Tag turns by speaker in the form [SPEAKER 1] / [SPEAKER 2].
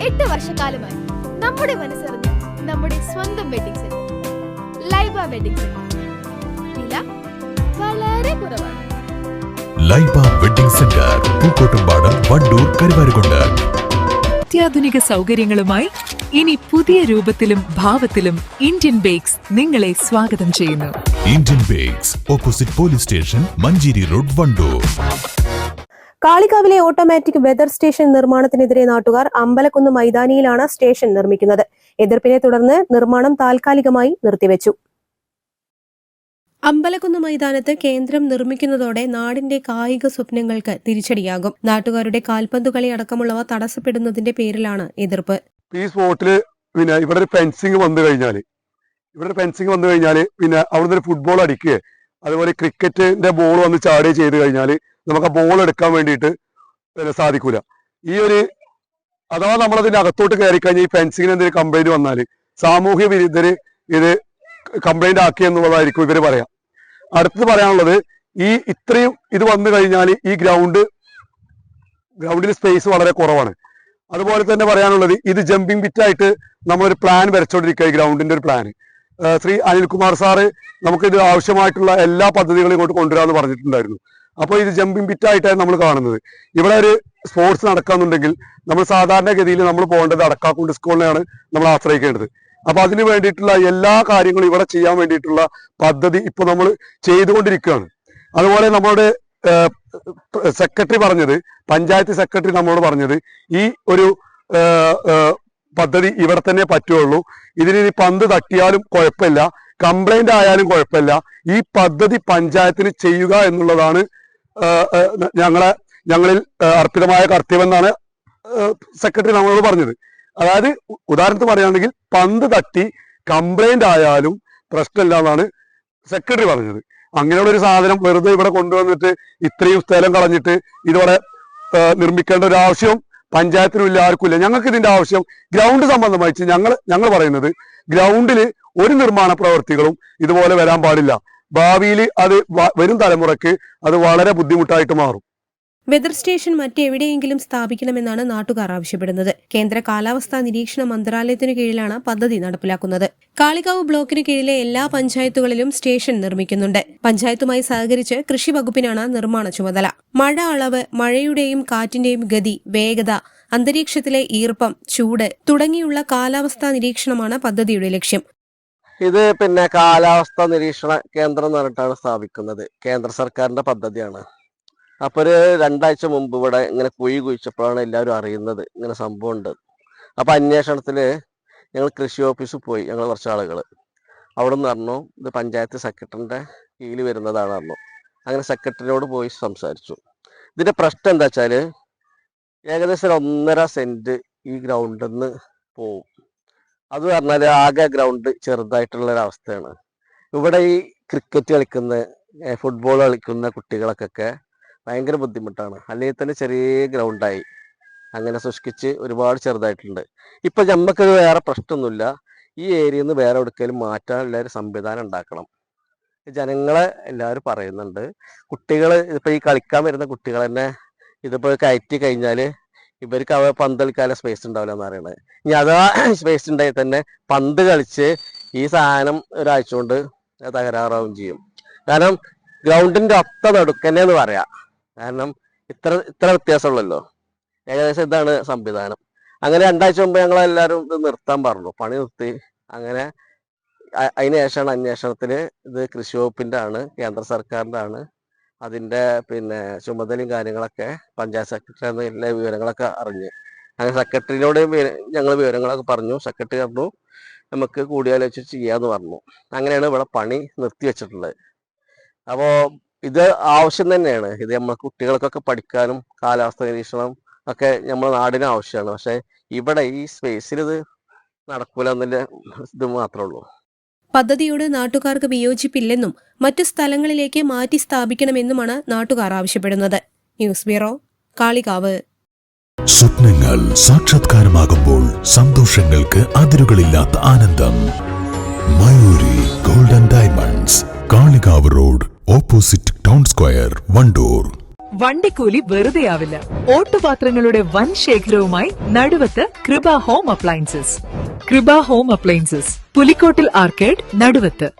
[SPEAKER 1] 8 വർഷക്കാലമായി നമ്മുടെ മനസ്സറിഞ്ഞ് നമ്മുടെ സ്വന്തം wedding centre Laiba wedding centre. വില വളരെ കുറവാണ്.
[SPEAKER 2] Laiba wedding centre, Pookkottumpadam, Wandoor, Karuvarakundu.
[SPEAKER 3] അത്യാധുനിക സൗകര്യങ്ങളുമായി ഇനി പുതിയ രൂപത്തിലും ഭാവത്തിലും ഇന്ത്യൻ ബേക്സ് നിങ്ങളെ സ്വാഗതം ചെയ്യുന്നു.
[SPEAKER 2] Indian bakes, opposite police station, Manjeri road, Wandoor.
[SPEAKER 4] കാളികാവിലെ ഓട്ടോമാറ്റിക് വെതർ സ്റ്റേഷൻ നിർമ്മാണത്തിനെതിരെ നാട്ടുകാർ അമ്പലക്കുന്ന് മൈതാനിയിലാണ് സ്റ്റേഷൻ നിർമ്മിക്കുന്നത്. എതിർപ്പിനെ തുടർന്ന് നിർമ്മാണം താൽക്കാലികമായി നിർത്തിവെച്ചു. അമ്പലക്കുന്ന് മൈതാനത്ത് കേന്ദ്രം നിർമ്മിക്കുന്നതോടെ നാടിന്റെ കായിക സ്വപ്നങ്ങൾക്ക് തിരിച്ചടിയാകും. നാട്ടുകാരുടെ കാൽപന്തു കളി അടക്കമുള്ളവ തടസ്സപ്പെടുന്നതിന്റെ പേരിലാണ് എതിർപ്പ്.
[SPEAKER 5] ഈ സ്പോട്ടില് പിന്നെ ഇവിടെ ഒരു ഫെൻസിങ് വന്നു കഴിഞ്ഞാല് പിന്നെ അവിടുന്ന് ഒരു ഫുട്ബോൾ അടിക്കുക, അതുപോലെ ക്രിക്കറ്റിന്റെ ബോൾ വന്ന് ചാടുക ചെയ്ത് കഴിഞ്ഞാൽ നമുക്ക് ആ ബോൾ എടുക്കാൻ വേണ്ടിയിട്ട് സാധിക്കൂല. അഥവാ നമ്മളതിന്റെ അകത്തോട്ട് കയറി കഴിഞ്ഞാൽ ഈ ഫെൻസിങ്ങിന് എന്തെങ്കിലും കംപ്ലൈന്റ് വന്നാൽ സാമൂഹ്യ വിരുദ്ധര് ഇത് കംപ്ലൈന്റ് ആക്കി എന്നുള്ളതായിരിക്കും ഇവര് പറയാം. അടുത്തത് പറയാനുള്ളത്, ഇത്രയും ഇത് വന്നു കഴിഞ്ഞാൽ ഈ ഗ്രൗണ്ടിൽ സ്പേസ് വളരെ കുറവാണ്. അതുപോലെ തന്നെ പറയാനുള്ളത്, ഇത് ജമ്പിംഗ് പിറ്റായിട്ട് നമ്മളൊരു പ്ലാൻ വരച്ചോണ്ടിരിക്കുക. ഈ ഗ്രൗണ്ടിന്റെ ഒരു പ്ലാൻ ശ്രീ അനിൽകുമാർ സാറ് നമുക്കിത് ആവശ്യമായിട്ടുള്ള എല്ലാ പദ്ധതികളും ഇങ്ങോട്ട് കൊണ്ടുവരാമെന്ന് പറഞ്ഞിട്ടുണ്ടായിരുന്നു. അപ്പോൾ ഇത് ജമ്പിംഗ് പിറ്റായിട്ടാണ് നമ്മൾ കാണുന്നത്. ഇവിടെ ഒരു സ്പോർട്സ് നടക്കാന്നുണ്ടെങ്കിൽ നമ്മൾ സാധാരണഗതിയിൽ നമ്മൾ പോകേണ്ടത് അടക്കാക്കുണ്ട് സ്കൂളിനെയാണ് നമ്മൾ ആശ്രയിക്കേണ്ടത്. അപ്പൊ അതിന് വേണ്ടിയിട്ടുള്ള എല്ലാ കാര്യങ്ങളും ഇവിടെ ചെയ്യാൻ വേണ്ടിയിട്ടുള്ള പദ്ധതി ഇപ്പൊ നമ്മൾ ചെയ്തുകൊണ്ടിരിക്കുകയാണ്. അതുപോലെ നമ്മുടെ സെക്രട്ടറി പറഞ്ഞത്, പഞ്ചായത്ത് സെക്രട്ടറി നമ്മളോട് പറഞ്ഞത്, ഈ ഒരു പദ്ധതി ഇവിടെ തന്നെ പറ്റുള്ളൂ. ഇതിന് പന്ത് തട്ടിയാലും കുഴപ്പമില്ല, കംപ്ലൈന്റ് ആയാലും കുഴപ്പമില്ല, ഈ പദ്ധതി പഞ്ചായത്തിന് ചെയ്യുക എന്നുള്ളതാണ് ഞങ്ങളിൽ അർപ്പിതമായ കർത്തവ്യം എന്നാണ് സെക്രട്ടറി നമ്മളോട് പറഞ്ഞത്. അതായത് ഉദാഹരണത്തിന് പറയുകയാണെങ്കിൽ പന്ത് തട്ടി കംപ്ലൈന്റ് ആയാലും പ്രശ്നമില്ല എന്നാണ് സെക്രട്ടറി പറഞ്ഞത്. അങ്ങനെയുള്ള ഒരു സാധനം വെറുതെ ഇവിടെ കൊണ്ടുവന്നിട്ട് ഇത്രയും സ്ഥലം കളഞ്ഞിട്ട് ഇതോടെ നിർമ്മിക്കേണ്ട ഒരു ആവശ്യം പഞ്ചായത്തിനും ഇല്ല, ആർക്കും ഇല്ല. ഞങ്ങൾക്ക് ഇതിന്റെ ആവശ്യം ഗ്രൗണ്ട് സംബന്ധമായിട്ട് ഞങ്ങൾ പറയുന്നത്, ഗ്രൗണ്ടിൽ ഒരു നിർമ്മാണ പ്രവർത്തികളും ഇതുപോലെ വരാൻ പാടില്ല. ഭാവിയിൽ അത് വരും തലമുറയ്ക്ക് അത് വളരെ ബുദ്ധിമുട്ടായിട്ട് മാറും.
[SPEAKER 4] വെതർ സ്റ്റേഷൻ മറ്റെവിടെയെങ്കിലും സ്ഥാപിക്കണമെന്നാണ് നാട്ടുകാർ ആവശ്യപ്പെടുന്നത്. കേന്ദ്ര കാലാവസ്ഥാ നിരീക്ഷണ മന്ത്രാലയത്തിനു കീഴിലാണ് പദ്ധതി നടപ്പിലാക്കുന്നത്. കാളികാവ് ബ്ലോക്കിന് കീഴിലെ എല്ലാ പഞ്ചായത്തുകളിലും സ്റ്റേഷൻ നിർമ്മിക്കുന്നുണ്ട്. പഞ്ചായത്തുമായി സഹകരിച്ച് കൃഷി വകുപ്പിനാണ് നിർമ്മാണ ചുമതല. മഴ അളവ്, മഴയുടെയും കാറ്റിന്റെയും ഗതി, വേഗത, അന്തരീക്ഷത്തിലെ ഈർപ്പം, ചൂട് തുടങ്ങിയുള്ള കാലാവസ്ഥാ നിരീക്ഷണമാണ് പദ്ധതിയുടെ ലക്ഷ്യം.
[SPEAKER 6] ഇത് കാലാവസ്ഥാ നിരീക്ഷണ കേന്ദ്രം എന്ന് പറഞ്ഞിട്ടാണ് സ്ഥാപിക്കുന്നത്. കേന്ദ്ര സർക്കാരിന്റെ പദ്ധതിയാണ്. അപ്പൊ ഒരു 2 ആഴ്ച മുമ്പ് ഇവിടെ ഇങ്ങനെ കുഴി കുഴിച്ചപ്പോഴാണ് എല്ലാവരും അറിയുന്നത് ഇങ്ങനെ സംഭവം ഉണ്ട്. അപ്പൊ അന്വേഷണത്തില് ഞങ്ങൾ കൃഷി ഓഫീസിൽ പോയി, ഞങ്ങൾ കുറച്ച് ആളുകൾ അവിടെ നിന്ന് പറഞ്ഞു ഇത് പഞ്ചായത്ത് സെക്രട്ടറിന്റെ കീഴിൽ വരുന്നതാണ് പറഞ്ഞു. അങ്ങനെ സെക്രട്ടറിയോട് പോയി സംസാരിച്ചു. ഇതിന്റെ പ്രശ്നം എന്താ വെച്ചാല്, ഏകദേശം 1.5 സെന്റ് ഈ ഗ്രൗണ്ടിൽ നിന്ന് പോവും. അത് പറഞ്ഞാല് ആകെ ഗ്രൗണ്ട് ചെറുതായിട്ടുള്ള ഒരു അവസ്ഥയാണ്. ഇവിടെ ഈ ക്രിക്കറ്റ് കളിക്കുന്ന, ഫുട്ബോൾ കളിക്കുന്ന കുട്ടികൾക്കൊക്കെ ഭയങ്കര ബുദ്ധിമുട്ടാണ്. അല്ലെങ്കിൽ തന്നെ ചെറിയ ഗ്രൗണ്ടായി അങ്ങനെ ശുഷ്കിച്ച് ഒരുപാട് ചെറുതായിട്ടുണ്ട്. ഇപ്പൊ നമ്മക്ക് വേറെ പ്രശ്നമൊന്നുമില്ല. ഈ ഏരിയയിൽ നിന്ന് വേറെ എവിടേക്കെങ്കിലും മാറ്റാനുള്ള ഒരു സംവിധാനം ഉണ്ടാക്കണം. ജനങ്ങളെ എല്ലാവരും പറയുന്നുണ്ട്. കുട്ടികൾ ഇപ്പൊ ഈ കളിക്കാൻ വരുന്ന കുട്ടികൾ തന്നെ ഇതിപ്പോ കയറ്റി കഴിഞ്ഞാല് ഇവർക്ക് പന്ത് കളിക്കാനുള്ള സ്പേസ് ഉണ്ടാവില്ല എന്ന് പറയണത്. ഇനി അതാ സ്പേസ് ഉണ്ടായി തന്നെ പന്ത് കളിച്ച് ഈ സാധനം ഒരാഴ്ച കൊണ്ട് തകരാറാവും ചെയ്യും. കാരണം ഗ്രൗണ്ടിന്റെ ഒത്ത നടുക്കന്നെ എന്ന് പറയാം. കാരണം ഇത്ര വ്യത്യാസമുള്ളല്ലോ. ഏകദേശം ഇതാണ് സംവിധാനം. അങ്ങനെ 2 ആഴ്ച മുമ്പ് ഞങ്ങളെല്ലാവരും ഇത് നിർത്താൻ പറഞ്ഞു, പണി നിർത്തി. അങ്ങനെ അതിന് ശേഷമാണ് അന്വേഷണത്തില് ഇത് കൃഷി വകുപ്പിന്റെ ആണ്, കേന്ദ്ര സർക്കാരിന്റെ ആണ്. അതിന്റെ ചുമതലയും കാര്യങ്ങളൊക്കെ പഞ്ചായത്ത് സെക്രട്ടറി എല്ലാ വിവരങ്ങളൊക്കെ അറിഞ്ഞ്, അങ്ങനെ സെക്രട്ടറിനോട് ഞങ്ങൾ വിവരങ്ങളൊക്കെ പറഞ്ഞു. സെക്രട്ടറി പറഞ്ഞു നമുക്ക് കൂടിയാലോചിച്ച് ചെയ്യാന്ന് പറഞ്ഞു. അങ്ങനെയാണ് ഇവിടെ പണി നിർത്തി വെച്ചിട്ടുള്ളത്. അപ്പോ ഇത് ആവശ്യം തന്നെയാണ്. ഇത് നമ്മൾ കുട്ടികൾക്കൊക്കെ പഠിക്കാനും കാലാവസ്ഥ നിരീക്ഷണം ഒക്കെ നമ്മുടെ നാടിന് ആവശ്യമാണ്. പക്ഷെ ഇവിടെ ഈ സ്പേസിൽ ഇത് നടക്കൂല എന്നുള്ള ഇത് മാത്രമേ ഉള്ളൂ.
[SPEAKER 4] പദ്ധതിയോട് നാട്ടുകാർക്ക് വിയോജിപ്പില്ലെന്നും മറ്റു സ്ഥലങ്ങളിലേക്ക് മാറ്റി സ്ഥാപിക്കണമെന്നുമാണ് നാട്ടുകാർ ആവശ്യപ്പെടുന്നത്. News bureau, Kalikavu.
[SPEAKER 2] സ്വപ്നങ്ങൾ സാക്ഷാത്കാരമാകുമ്പോൾ സന്തോഷങ്ങൾക്ക് അതിരുകളില്ലാത്ത ആനന്ദം. Mayuri golden diamonds, Kalikavu road, opposite town square, Wandoor.
[SPEAKER 3] വണ്ടിക്കൂലി വെറുതെയാവില്ല. ഓട്ടുപാത്രങ്ങളുടെ വൻ ശേഖരവുമായി Naduvath Krupa home appliances. Krupa home appliances, Pulikkottil arcade, നടുവത്ത്.